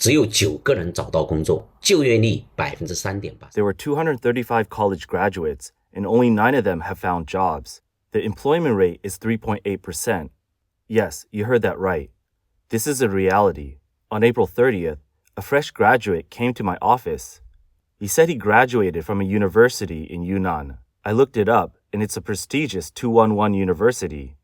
只有9个人找到工作，就业率3.8%。There were 235 college graduates, and only 9 of them have found jobs. The employment rate is 3.8%. Yes, you heard that right. This is a reality. On April 30th, a fresh graduate came to my office. He said he graduated from a university in Yunnan. I looked it up, and it's a prestigious 211 university.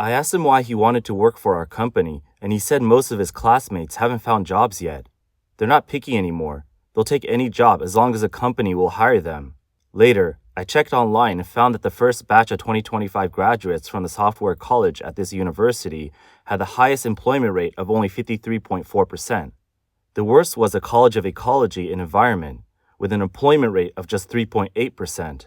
I asked him why he wanted to work for our company, and he said most of his classmates haven't found jobs yet. They're not picky anymore. They'll take any job as long as a company will hire them. Later, I checked online and found that the first batch of 2025 graduates from the software college at this university had the highest employment rate of only 53.4%. The worst was a College of Ecology and Environment, with an employment rate of just 3.8%.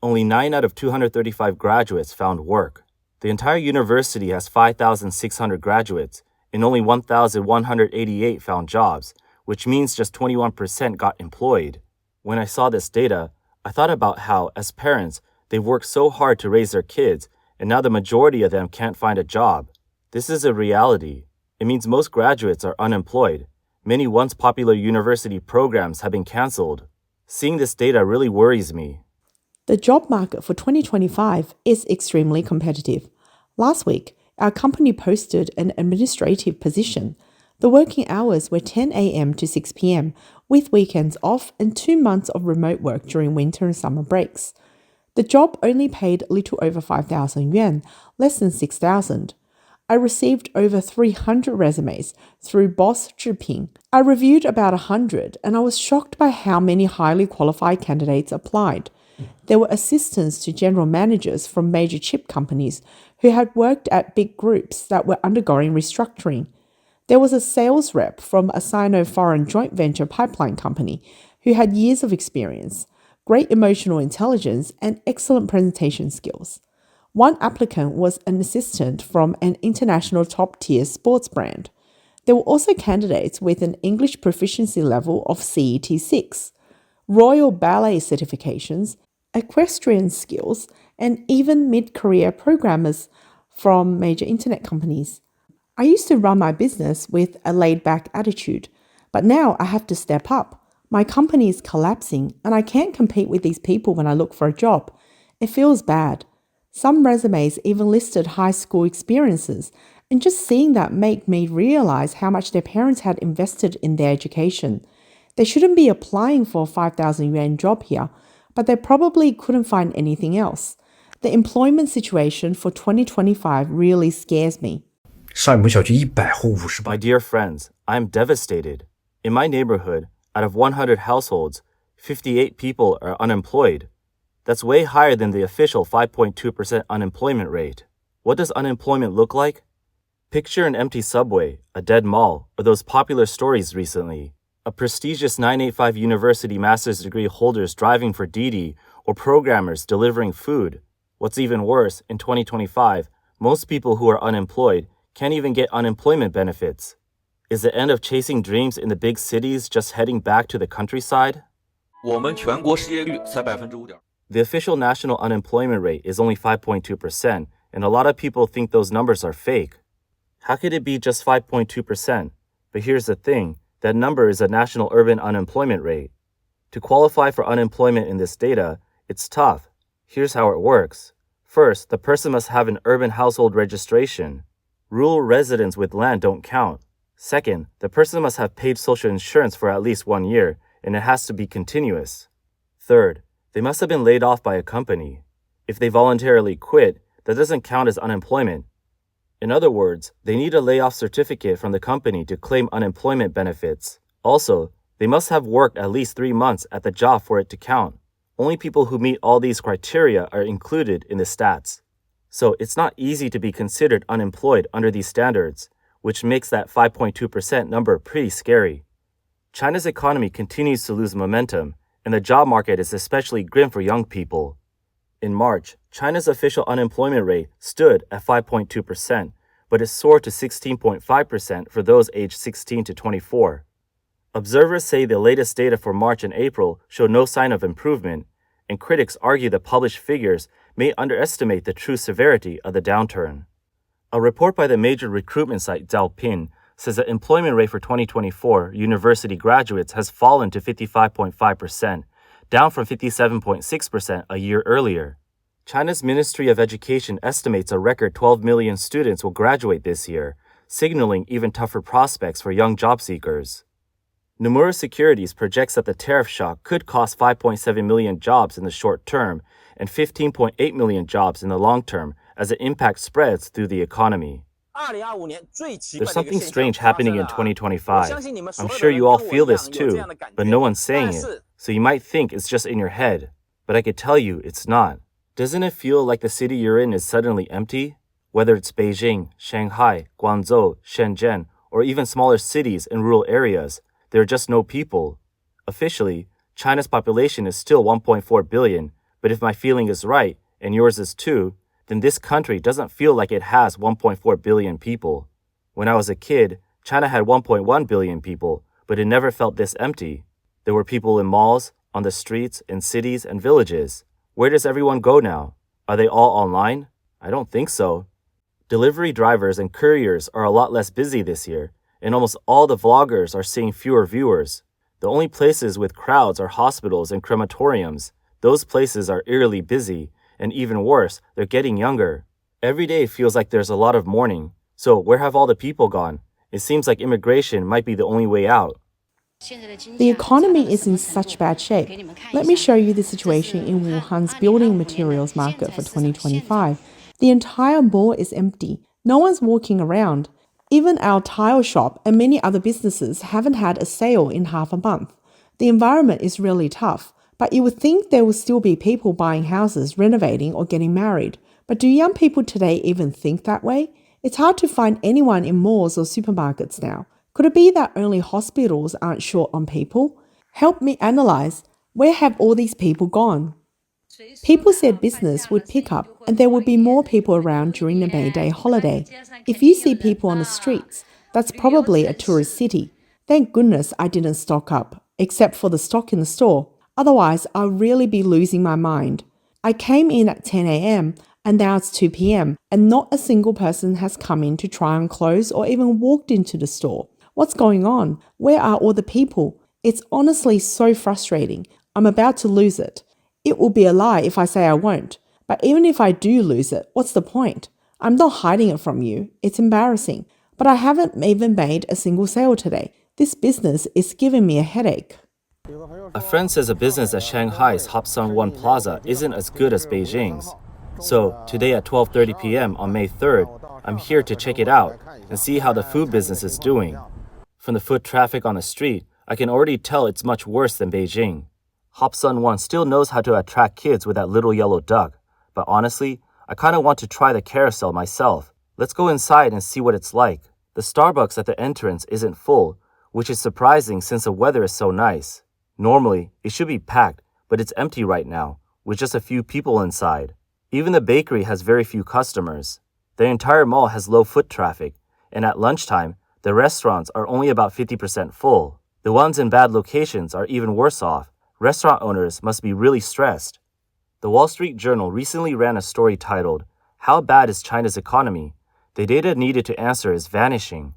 Only 9 out of 235 graduates found work. The entire university has 5,600 graduates, and only 1,188 found jobs, which means just 21% got employed. When I saw this data, I thought about how, as parents, they've worked so hard to raise their kids, and now the majority of them can't find a job. This is a reality. It means most graduates are unemployed. Many once popular university programs have been canceled. Seeing this data really worries me. The job market for 2025 is extremely competitive. Last week, our company posted an administrative position. The working hours were 10 a.m. to 6 p.m., with weekends off and 2 months of remote work during winter and summer breaks. The job only paid little over 5,000 yuan, less than 6,000. I received over 300 resumes through Boss Zhiping. I reviewed about 100, and I was shocked by how many highly qualified candidates applied. There were assistants to general managers from major chip companies who had worked at big groups that were undergoing restructuring. There was a sales rep from a Sino-foreign joint venture pipeline company who had years of experience, great emotional intelligence, and excellent presentation skills. One applicant was an assistant from an international top-tier sports brand. There were also candidates with an English proficiency level of CET6, Royal Ballet certifications, equestrian skills, and even mid-career programmers from major internet companies. I used to run my business with a laid-back attitude, but now I have to step up. My company is collapsing, and I can't compete with these people when I look for a job. It feels bad. Some resumes even listed high school experiences, and just seeing that made me realize how much their parents had invested in their education. They shouldn't be applying for a 5,000 yuan job here, but they probably couldn't find anything else. The employment situation for 2025 really scares me. 上一部小区100户58 My dear friends, I am devastated. In my neighborhood, out of 100 households, 58 people are unemployed. That's way higher than the official 5.2% unemployment rate. What does unemployment look like? Picture an empty subway, a dead mall, or those popular stories recently. A prestigious 985 university master's degree holders driving for Didi, or programmers delivering food. What's even worse, in 2025, most people who are unemployed can't even get unemployment benefits. Is the end of chasing dreams in the big cities just heading back to the countryside? 我们全国失业率才5.5%。 The official national unemployment rate is only 5.2%, and a lot of people think those numbers are fake. How could it be just 5.2%? But here's the thing, that number is a national urban unemployment rate. To qualify for unemployment in this data, it's tough. Here's how it works. First, the person must have an urban household registration. Rural residents with land don't count. Second, the person must have paid social insurance for at least 1 year, and it has to be continuous. Third, they must have been laid off by a company. If they voluntarily quit, that doesn't count as unemployment. In other words, they need a layoff certificate from the company to claim unemployment benefits. Also, they must have worked at least 3 months at the job for it to count. Only people who meet all these criteria are included in the stats. So it's not easy to be considered unemployed under these standards, which makes that 5.2% number pretty scary. China's economy continues to lose momentum, and the job market is especially grim for young people. In March, China's official unemployment rate stood at 5.2%, but it soared to 16.5% for those aged 16 to 24. Observers say the latest data for March and April show no sign of improvement, and critics argue the published figures may underestimate the true severity of the downturn. A report by the major recruitment site Zhaopin says the employment rate for 2024 university graduates has fallen to 55.5%, down from 57.6% a year earlier. China's Ministry of Education estimates a record 12 million students will graduate this year, signaling even tougher prospects for young job seekers. Nomura Securities projects that the tariff shock could cost 5.7 million jobs in the short term and 15.8 million jobs in the long term as the impact spreads through the economy. There's something strange happening in 2025. I'm sure you all feel this too, but no one's saying it, so you might think it's just in your head. But I could tell you it's not. Doesn't it feel like the city you're in is suddenly empty? Whether it's Beijing, Shanghai, Guangzhou, Shenzhen, or even smaller cities and rural areas, there are just no people. Officially, China's population is still 1.4 billion, but if my feeling is right, and yours is too, then this country doesn't feel like it has 1.4 billion people. When I was a kid, China had 1.1 billion people, but it never felt this empty. There were people in malls, on the streets, in cities and villages. Where does everyone go now? Are they all online? I don't think so. Delivery drivers and couriers are a lot less busy this year, and almost all the vloggers are seeing fewer viewers. The only places with crowds are hospitals and crematoriums. Those places are eerily busy, and even worse, they're getting younger. Every day feels like there's a lot of mourning. So where have all the people gone? It seems like immigration might be the only way out. The economy is in such bad shape. Let me show you the situation in Wuhan's building materials market for 2025. The entire mall is empty. No one's walking around. Even our tile shop and many other businesses haven't had a sale in half a month. The environment is really tough, but you would think there will still be people buying houses, renovating, or getting married. But do young people today even think that way? It's hard to find anyone in malls or supermarkets now. Could it be that only hospitals aren't short on people? Help me analyze. Where have all these people gone? People said business would pick up and there would be more people around during the May Day holiday. If you see people on the streets, that's probably a tourist city. Thank goodness I didn't stock up, except for the stock in the store. Otherwise, I'll really be losing my mind. I came in at 10 a.m. and now it's 2 p.m. and not a single person has come in to try on clothes or even walked into the store. What's going on? Where are all the people? It's honestly so frustrating. I'm about to lose it. It will be a lie if I say I won't. But even if I do lose it, what's the point? I'm not hiding it from you. It's embarrassing. But I haven't even made a single sale today. This business is giving me a headache. A friend says a business at Shanghai's Hopsun One Plaza isn't as good as Beijing's. So today at 12:30 p.m. on May 3rd, I'm here to check it out and see how the food business is doing. From the foot traffic on the street, I can already tell it's much worse than Beijing. Hopsun One still knows how to attract kids with that little yellow duck, but honestly, I kind of want to try the carousel myself. Let's go inside and see what it's like. The Starbucks at the entrance isn't full, which is surprising since the weather is so nice. Normally, it should be packed, but it's empty right now, with just a few people inside. Even the bakery has very few customers. The entire mall has low foot traffic, and at lunchtime, the restaurants are only about 50% full. The ones in bad locations are even worse off. Restaurant owners must be really stressed. The Wall Street Journal recently ran a story titled, "How Bad is China's Economy?" The data needed to answer is vanishing.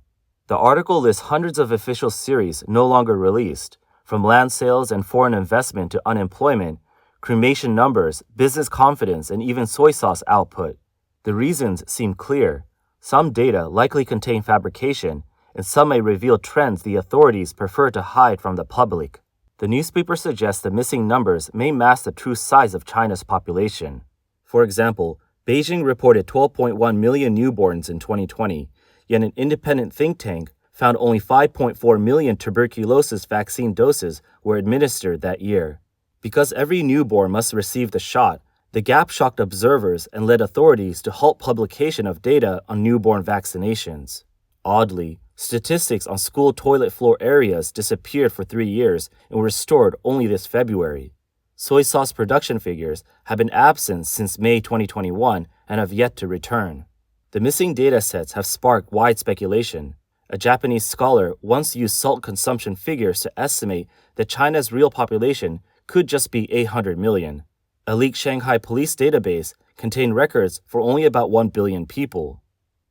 The article lists hundreds of official series no longer released, from land sales and foreign investment to unemployment, cremation numbers, business confidence, and even soy sauce output. The reasons seem clear. Some data likely contain fabrication, and some may reveal trends the authorities prefer to hide from the public. The newspaper suggests the missing numbers may mask the true size of China's population. For example, Beijing reported 12.1 million newborns in 2020, yet an independent think tank found only 5.4 million tuberculosis vaccine doses were administered that year. Because every newborn must receive the shot, the gap shocked observers and led authorities to halt publication of data on newborn vaccinations. Oddly, statistics on school toilet floor areas disappeared for 3 years and were restored only this February. Soy sauce production figures have been absent since May 2021 and have yet to return. The missing data sets have sparked wide speculation. A Japanese scholar once used salt consumption figures to estimate that China's real population could just be 800 million. A leaked Shanghai police database contained records for only about 1 billion people.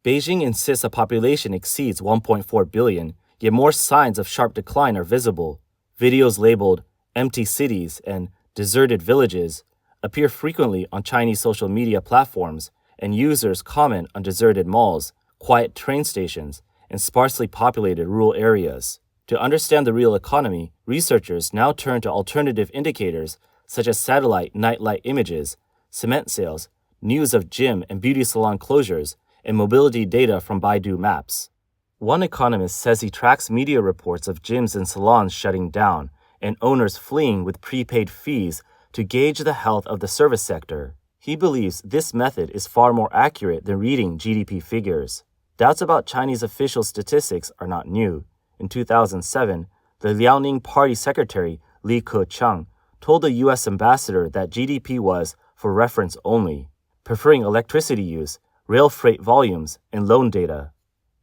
Beijing insists a population exceeds 1.4 billion, yet more signs of sharp decline are visible. Videos labeled empty cities and deserted villages appear frequently on Chinese social media platforms, and users comment on deserted malls, quiet train stations, and sparsely populated rural areas. To understand the real economy, researchers now turn to alternative indicators such as satellite nightlight images, cement sales, news of gym and beauty salon closures, and mobility data from Baidu Maps. One economist says he tracks media reports of gyms and salons shutting down and owners fleeing with prepaid fees to gauge the health of the service sector. He believes this method is far more accurate than reading GDP figures. Doubts about Chinese official statistics are not new. In 2007, the Liaoning Party Secretary Li Keqiang told the U.S. ambassador that GDP was for reference only, preferring electricity use, rail freight volumes, and loan data.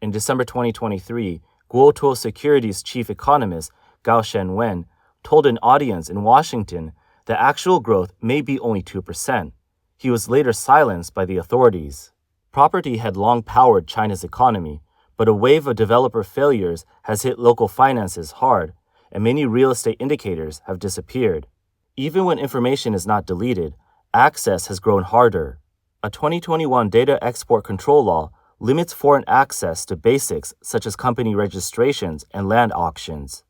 In December 2023, Guotuo Securities chief economist Gao Shenwen told an audience in Washington that actual growth may be only 2%. He was later silenced by the authorities. Property had long powered China's economy, but a wave of developer failures has hit local finances hard, and many real estate indicators have disappeared. Even when information is not deleted, access has grown harder. A 2021 data export control law limits foreign access to basics such as company registrations and land auctions.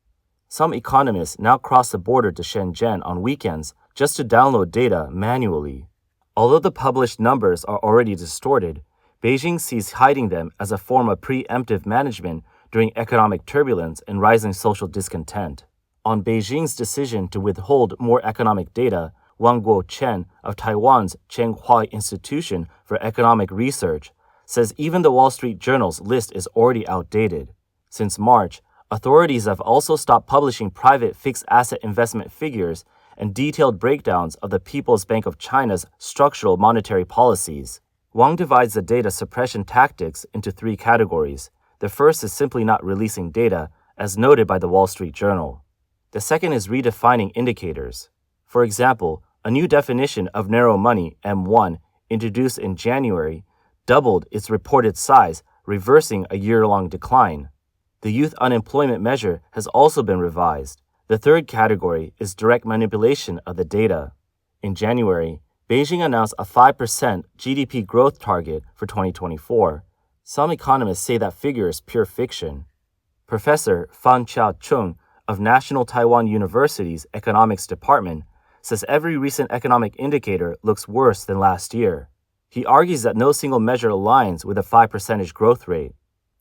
Some economists now cross the border to Shenzhen on weekends just to download data manually. Although the published numbers are already distorted, Beijing sees hiding them as a form of preemptive management during economic turbulence and rising social discontent. On Beijing's decision to withhold more economic data, Wang Guochen of Taiwan's Tsinghua Institution for Economic Research says even the Wall Street Journal's list is already outdated. Since March, authorities have also stopped publishing private fixed asset investment figures and detailed breakdowns of the People's Bank of China's structural monetary policies. Wang divides the data suppression tactics into three categories. The first is simply not releasing data, as noted by the Wall Street Journal. The second is redefining indicators. For example, a new definition of narrow money, M1, introduced in January, doubled its reported size, reversing a year-long decline. The youth unemployment measure has also been revised. The third category is direct manipulation of the data. In January, Beijing announced a 5% GDP growth target for 2024. Some economists say that figure is pure fiction. Professor Fan Chia-chung of National Taiwan University's Economics Department says every recent economic indicator looks worse than last year. He argues that no single measure aligns with a 5% growth rate.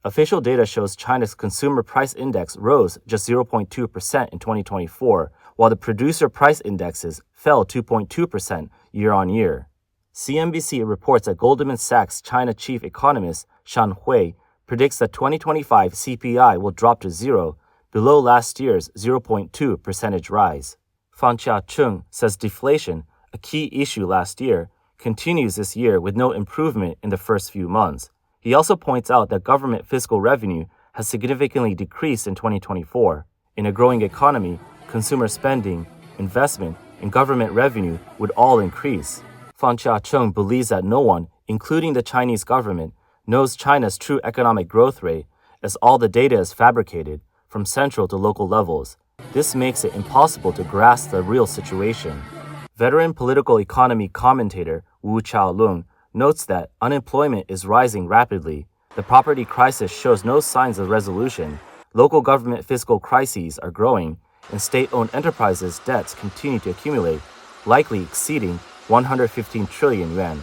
Official data shows China's consumer price index rose just 0.2% in 2024, while the producer price indexes fell 2.2% year-on-year. CNBC reports that Goldman Sachs China chief economist Shan Hui predicts that 2025 CPI will drop to zero, below last year's 0.2% rise. Fan Chia-chung says deflation, a key issue last year, continues this year with no improvement in the first few months. He also points out that government fiscal revenue has significantly decreased in 2024. In a growing economy, consumer spending, investment, and government revenue would all increase. Fan Chia-chung believes that no one, including the Chinese government, knows China's true economic growth rate, as all the data is fabricated, from central to local levels. This makes it impossible to grasp the real situation. Veteran political economy commentator Wu Chaolong notes that unemployment is rising rapidly. The property crisis shows no signs of resolution. Local government fiscal crises are growing, and state-owned enterprises' debts continue to accumulate, likely exceeding 115 trillion yuan.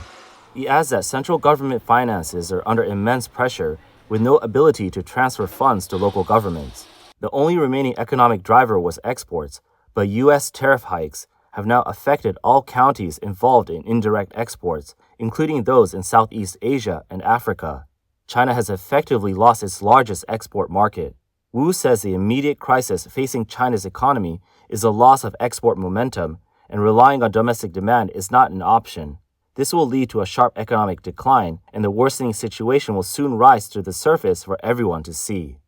He adds that central government finances are under immense pressure, with no ability to transfer funds to local governments. The only remaining economic driver was exports, but U.S. tariff hikes have now affected all counties involved in indirect exports, including those in Southeast Asia and Africa. China has effectively lost its largest export market. Wu says the immediate crisis facing China's economy is a loss of export momentum, and relying on domestic demand is not an option. This will lead to a sharp economic decline, and the worsening situation will soon rise to the surface for everyone to see.